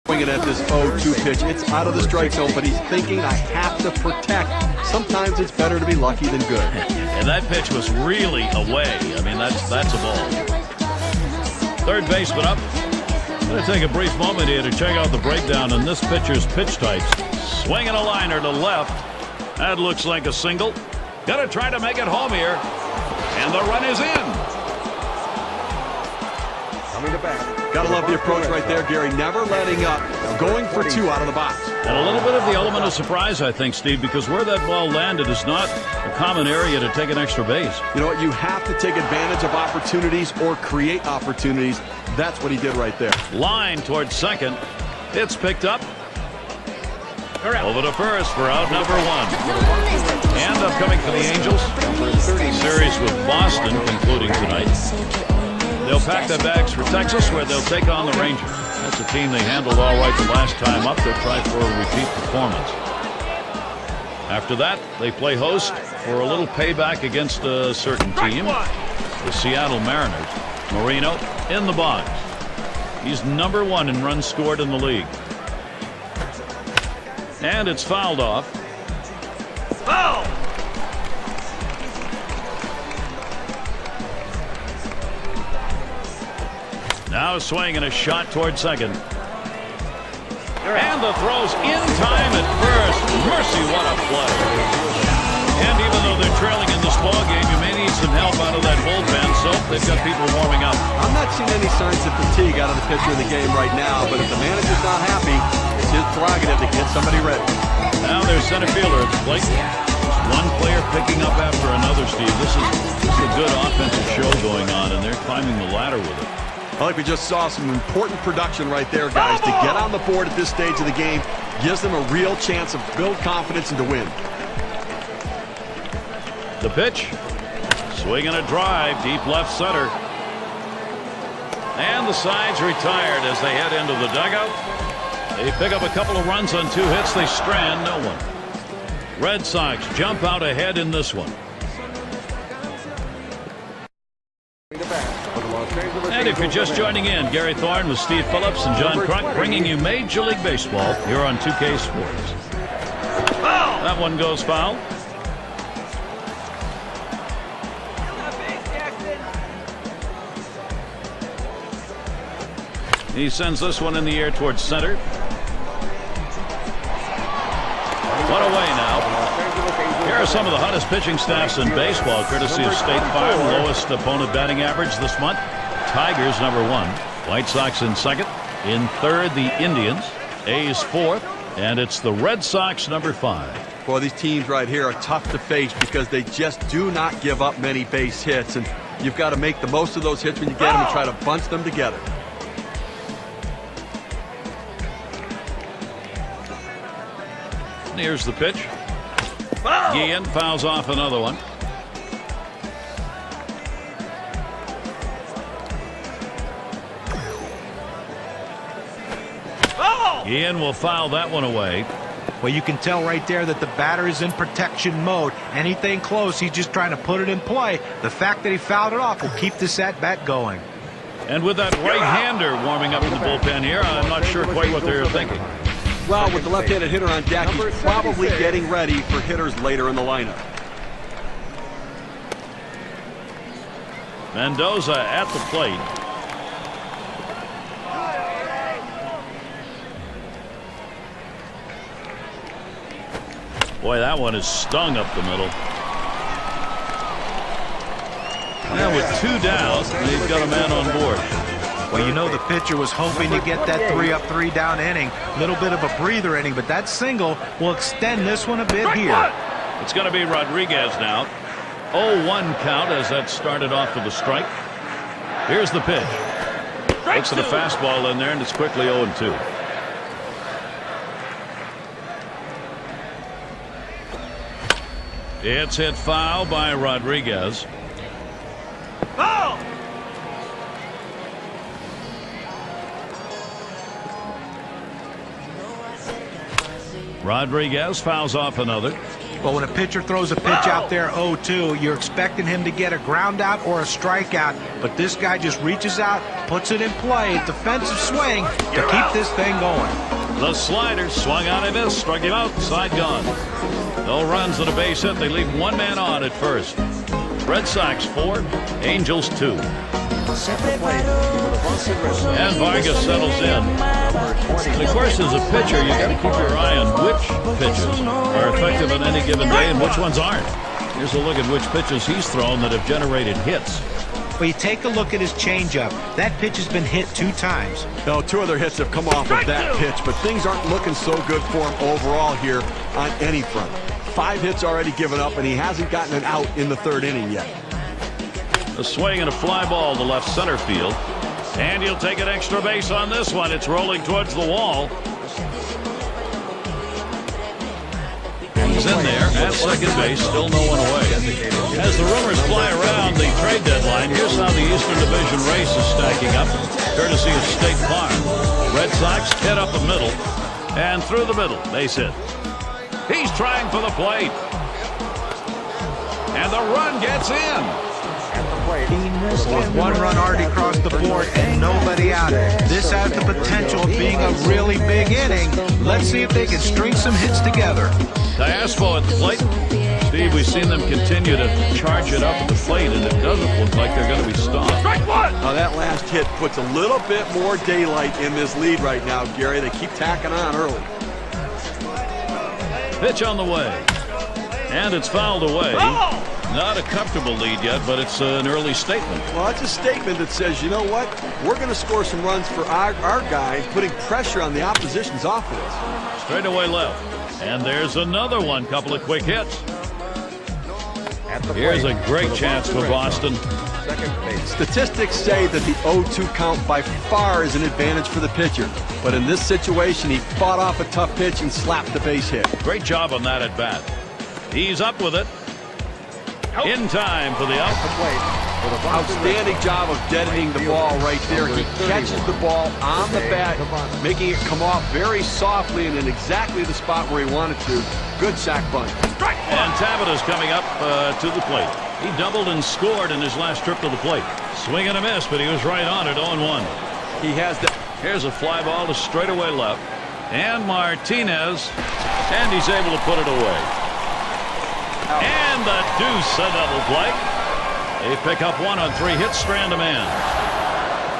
Swinging at this 0-2 pitch. It's out of the strike zone, but he's thinking, I have to protect. Sometimes it's better to be lucky than good. And that pitch was really away. I mean, that's a ball. Third baseman up. I'm going to take a brief moment here to check out the breakdown on this pitcher's pitch types. Swinging a liner to left. That looks like a single. Got to try to make it home here. And the run is in. Coming to bat. Gotta love the approach right there, Gary. Never letting up. Going for two out of the box. And a little bit of the element of surprise, I think, Steve, because where that ball landed is not a common area to take an extra base. You know what? You have to take advantage of opportunities or create opportunities. That's what he did right there. Line towards second. It's picked up. Over to first for out number one. And upcoming for the Angels, series with Boston concluding tonight. They'll pack their bags for Texas, where they'll take on the Rangers. That's a team they handled all right the last time up. They'll try for a repeat performance. After that, they play host for a little payback against a certain team, the Seattle Mariners. Marino in the box. He's number one in runs scored in the league. And it's fouled off. Foul! Now a swing and a shot toward second. And the throw's in time at first. Mercy, what a play. And even though they're trailing in this ball game, you may need some help out of that bullpen, so they've got people warming up. I'm not seeing any signs of fatigue out of the pitcher in the game right now, but if the manager's not happy, it's his prerogative to get somebody ready. Now there's center fielder at the plate. One player picking up after another, Steve. This is a good offensive show going on, and they're climbing the ladder with it. I think we just saw some important production right there, guys. To get on the board at this stage of the game gives them a real chance of build confidence and to win. The pitch. Swing and a drive deep left center. And the side's retired as they head into the dugout. They pick up a couple of runs on two hits. They strand no one. Red Sox jump out ahead in this one. And if you're just joining in, Gary Thorne with Steve Phillips and John Crunk bringing you Major League Baseball here on 2K Sports. That one goes foul. He sends this one in the air towards center. One away now. Here are some of the hottest pitching staffs in baseball, courtesy of State Farm. Lowest opponent batting average this month. Tigers number one. White Sox in second. In third, the Indians. A's fourth. And it's the Red Sox number 5. Boy, these teams right here are tough to face because they just do not give up many base hits. And you've got to make the most of those hits when you get them and try to bunch them together. Here's the pitch. Guillen fouls off another one. Guillen will foul that one away. Well, you can tell right there that the batter is in protection mode. Anything close, he's just trying to put it in play. The fact that he fouled it off will keep this at-bat going. And with that right-hander warming up in the bullpen here, I'm not sure quite what they're thinking. Well, with the left-handed hitter on deck, he's probably getting ready for hitters later in the lineup. Mendoza at the plate. Boy, that one is stung up the middle. Now with 2 down, they've got a man on board. Well, you know the pitcher was hoping to get that 3-up, 3-down inning. Little bit of a breather inning, but that single will extend this one a bit here. It's going to be Rodriguez now. 0-1 count as that started off with a strike. Here's the pitch. Looks at a fastball in there, and it's quickly 0-2. It's hit foul by Rodriguez. Foul! Rodriguez fouls off another. But when a pitcher throws a pitch out there 0-2, you're expecting him to get a ground out or a strikeout. But this guy just reaches out, puts it in play. Defensive swing to keep this thing going. The slider swung on and missed, struck him out, side gone. No runs and a base hit. They leave one man on at first. Red Sox 4, Angels 2. And Vargas settles in. And of course, as a pitcher, you got to keep your eye on which pitches are effective on any given day and which ones aren't. Here's a look at which pitches he's thrown that have generated hits. Well, you take a look at his changeup. That pitch has been hit 2 times. No, 2 other hits have come off of that pitch, but things aren't looking so good for him overall here on any front. 5 hits already given up, and he hasn't gotten an out in the 3rd inning yet. A swing and a fly ball to left center field. And he'll take an extra base on this one. It's rolling towards the wall. He's in there at second base, still no one away. As the rumors fly around the trade deadline, here's how the Eastern Division race is stacking up, courtesy of State Farm. Red Sox hit up the middle, and through the middle, base hit. He's trying for the plate. And the run gets in. With 1 run already across the board and nobody out. This has the potential of being a really big inning. Let's see if they can string some hits together. Diaspo at the plate. Steve, we've seen them continue to charge it up at the plate, and it doesn't look like they're going to be stopped. Now that last hit puts a little bit more daylight in this lead right now, Gary. They keep tacking on early. Pitch on the way. And it's fouled away. Not a comfortable lead yet, but it's an early statement. Well, it's a statement that says, you know what? We're going to score some runs for our guy, putting pressure on the opposition's offense. Straight away left. And there's another one. Couple of quick hits. Here's a great chance for Boston. Statistics say that the 0-2 count by far is an advantage for the pitcher. But in this situation, he fought off a tough pitch and slapped the base hit. Great job on that at bat. He's up with it. In time for the out. Outstanding job of deadening the ball right there. He catches the ball on the bat, making it come off very softly and in exactly the spot where he wanted to. Good sack bunt. And Tabita's coming up to the plate. He doubled and scored in his last trip to the plate. Swing and a miss, but he was right on it, 0-1. He has the... Here's a fly ball to straightaway left. And Martinez, and he's able to put it away. And the deuce, a double play. They pick up 1 on 3 hits, strand a man.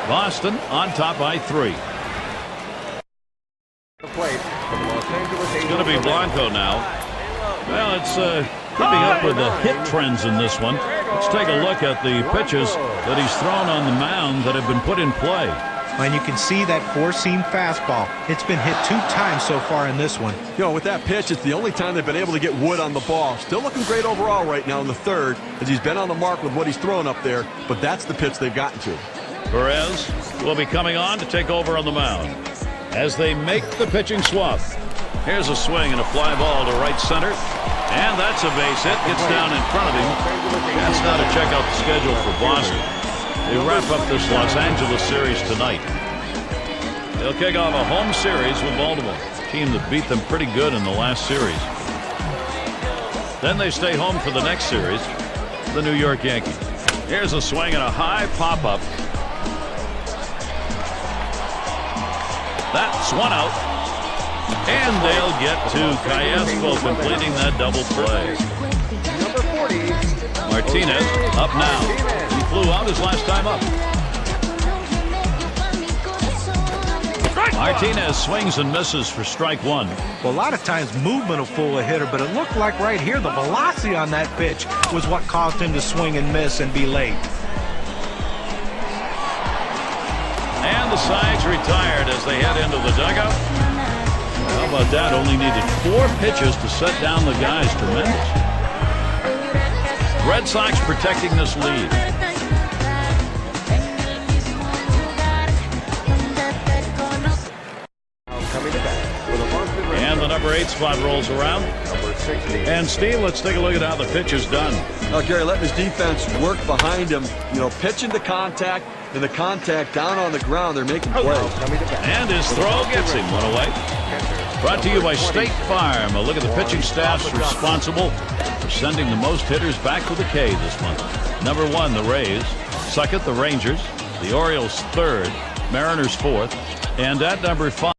Boston on top by 3. It's going to be Blanco now. Well, it's keeping up with the hit trends in this one. Let's take a look at the pitches that he's thrown on the mound that have been put in play. And you can see that 4-seam fastball. It's been hit 2 times so far in this one. You know, with that pitch, it's the only time they've been able to get wood on the ball. Still looking great overall right now in the 3rd, as he's been on the mark with what he's thrown up there, but that's the pitch they've gotten to. Perez will be coming on to take over on the mound as they make the pitching swath. Here's a swing and a fly ball to right center, and that's a base hit. Gets down in front of him. That's now to check out the schedule for Boston. They wrap up this Los Angeles series tonight. They'll kick off a home series with Baltimore, a team that beat them pretty good in the last series. Then they stay home for the next series, the New York Yankees. Here's a swing and a high pop-up. That's 1 out. And they'll get to Callasco completing that double play. Martinez up now. He flew out his last time up. Martinez swings and misses for strike 1. Well, a lot of times movement will fool a hitter, but it looked like right here the velocity on that pitch was what caused him to swing and miss and be late. And the sides retired as they head into the dugout. How about that? Only needed 4 pitches to set down the guys. Tremendous. Red Sox protecting this lead. And the number 8 spot rolls around. And Steve, let's take a look at how the pitch is done. Now, Gary, letting his defense work behind him, you know, pitching to contact, and the contact down on the ground, they're making plays. And his throw gets him 1 away. Brought to you by State Farm. A look at the pitching staffs responsible for sending the most hitters back to the K this month. Number 1, the Rays. Second, the Rangers. The Orioles third, Mariners fourth, and at number 5.